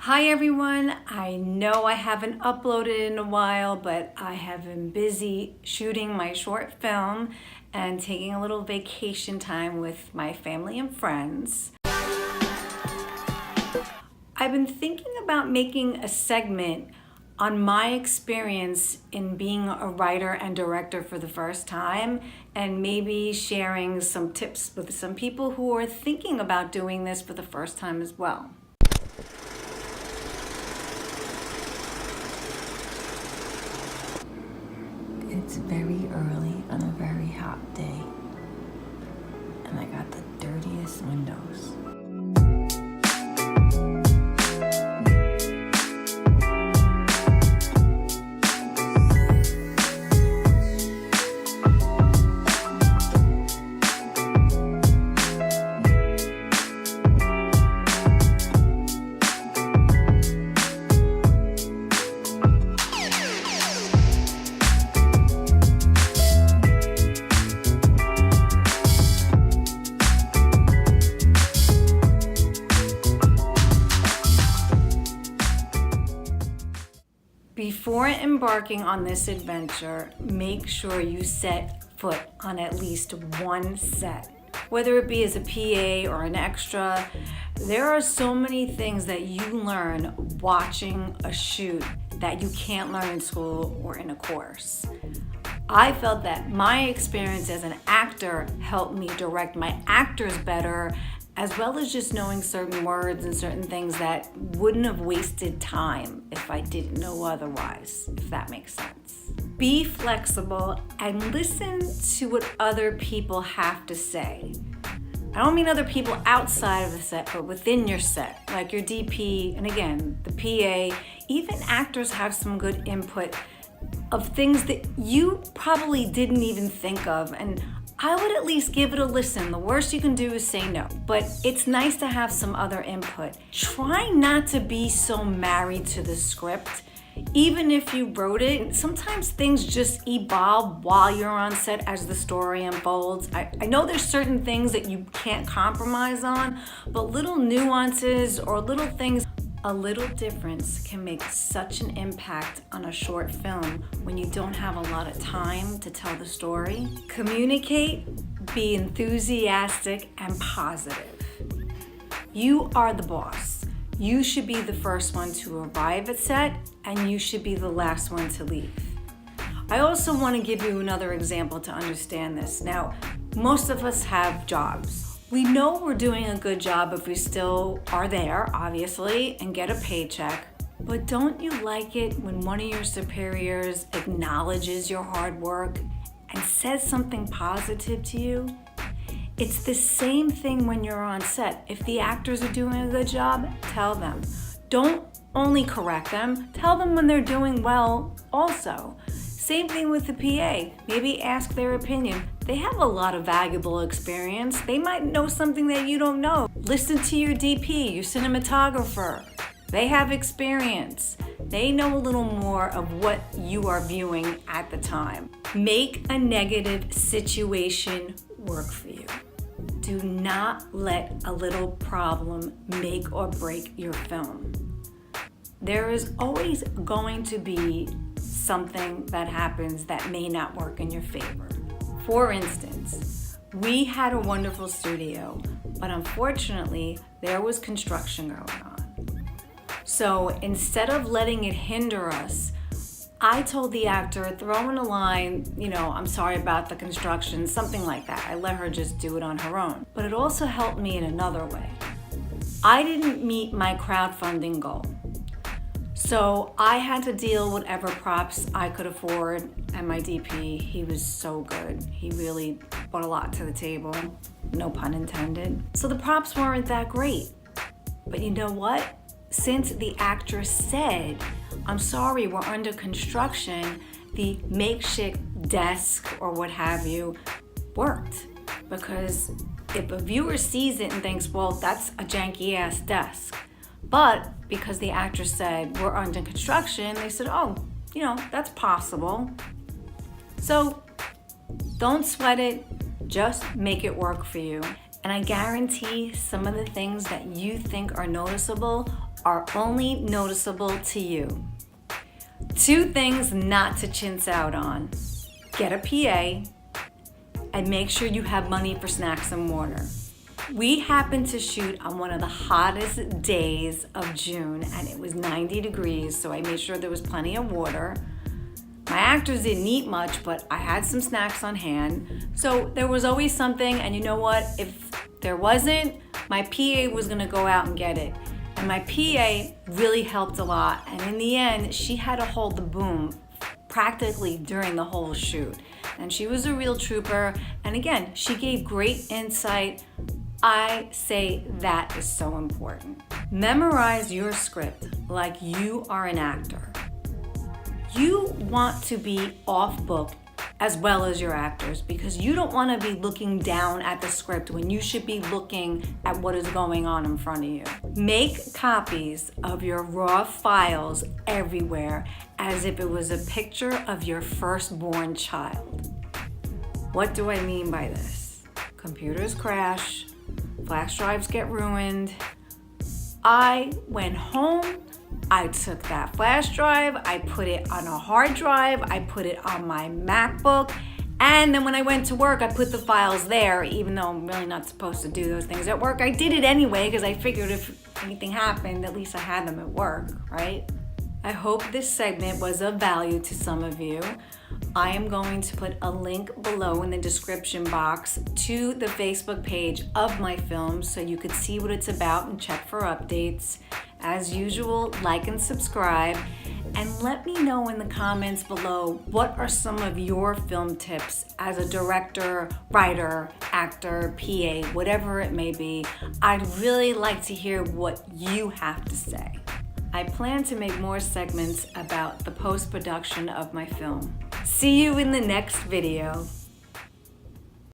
Hi everyone, I know I haven't uploaded in a while, but I have been busy shooting my short film and taking a little vacation time with my family and friends. I've been thinking about making a segment on my experience in being a writer and director for the first time, and maybe sharing some tips with some people who are thinking about doing this for the first time as well. It's very early on a very hot day, and I got the dirtiest windows. Before embarking on this adventure, make sure you set foot on at least one set. Whether it be as a PA or an extra, there are so many things that you learn watching a shoot that you can't learn in school or in a course. I felt that my experience as an actor helped me direct my actors better, as well as just knowing certain words and certain things that wouldn't have wasted time if I didn't know otherwise, if that makes sense. Be flexible and listen to what other people have to say. I don't mean other people outside of the set, but within your set, like your DP, and again, the PA. Even actors have some good input of things that you probably didn't even think of, and I would at least give it a listen. The worst you can do is say no, but it's nice to have some other input. Try not to be so married to the script. Even if you wrote it, sometimes things just evolve while you're on set as the story unfolds. I know there's certain things that you can't compromise on, but little nuances or little things, a little difference can make such an impact on a short film when you don't have a lot of time to tell the story. Communicate, be enthusiastic and positive. You are the boss. You should be the first one to arrive at set, and you should be the last one to leave. I also want to give you another example to understand this. Now, most of us have jobs. We know we're doing a good job if we still are there, obviously, and get a paycheck. But don't you like it when one of your superiors acknowledges your hard work and says something positive to you? It's the same thing when you're on set. If the actors are doing a good job, tell them. Don't only correct them, tell them when they're doing well also. Same thing with the PA. Maybe ask their opinion. They have a lot of valuable experience. They might know something that you don't know. Listen to your DP, your cinematographer. They have experience. They know a little more of what you are viewing at the time. Make a negative situation work for you. Do not let a little problem make or break your film. There is always going to be something that happens that may not work in your favor. For instance, we had a wonderful studio, but unfortunately, there was construction going on. So instead of letting it hinder us, I told the actor, throw in a line, I'm sorry about the construction, something like that. I let her just do it on her own. But it also helped me in another way. I didn't meet my crowdfunding goal. So I had to deal with whatever props I could afford, and my DP, he was so good. He really brought a lot to the table, no pun intended. So the props weren't that great. But you know what? Since the actress said, I'm sorry, we're under construction, the makeshift desk or what have you worked. Because if a viewer sees it and thinks, well, that's a janky ass desk. But because the actress said, we're under construction, they said, oh, that's possible. So don't sweat it, just make it work for you. And I guarantee some of the things that you think are noticeable are only noticeable to you. 2 things not to chintz out on. Get a PA and make sure you have money for snacks and water. We happened to shoot on one of the hottest days of June and it was 90 degrees, so I made sure there was plenty of water. My actors didn't eat much, but I had some snacks on hand. So there was always something, and you know what? If there wasn't, my PA was gonna go out and get it. And my PA really helped a lot. And in the end, she had to hold the boom practically during the whole shoot. And she was a real trooper. And again, she gave great insight. I say that is so important. Memorize your script like you are an actor. You want to be off book as well as your actors because you don't want to be looking down at the script when you should be looking at what is going on in front of you. Make copies of your raw files everywhere as if it was a picture of your firstborn child. What do I mean by this? Computers crash, flash drives get ruined. I went home, I took that flash drive, I put it on a hard drive, I put it on my MacBook, and then when I went to work, I put the files there, even though I'm really not supposed to do those things at work. I did it anyway because I figured if anything happened, at least I had them at work, right? I hope this segment was of value to some of you. I am going to put a link below in the description box to the Facebook page of my film so you could see what it's about and check for updates. As usual, like and subscribe, and let me know in the comments below what are some of your film tips as a director, writer, actor, PA, whatever it may be. I'd really like to hear what you have to say. I plan to make more segments about the post-production of my film. See you in the next video.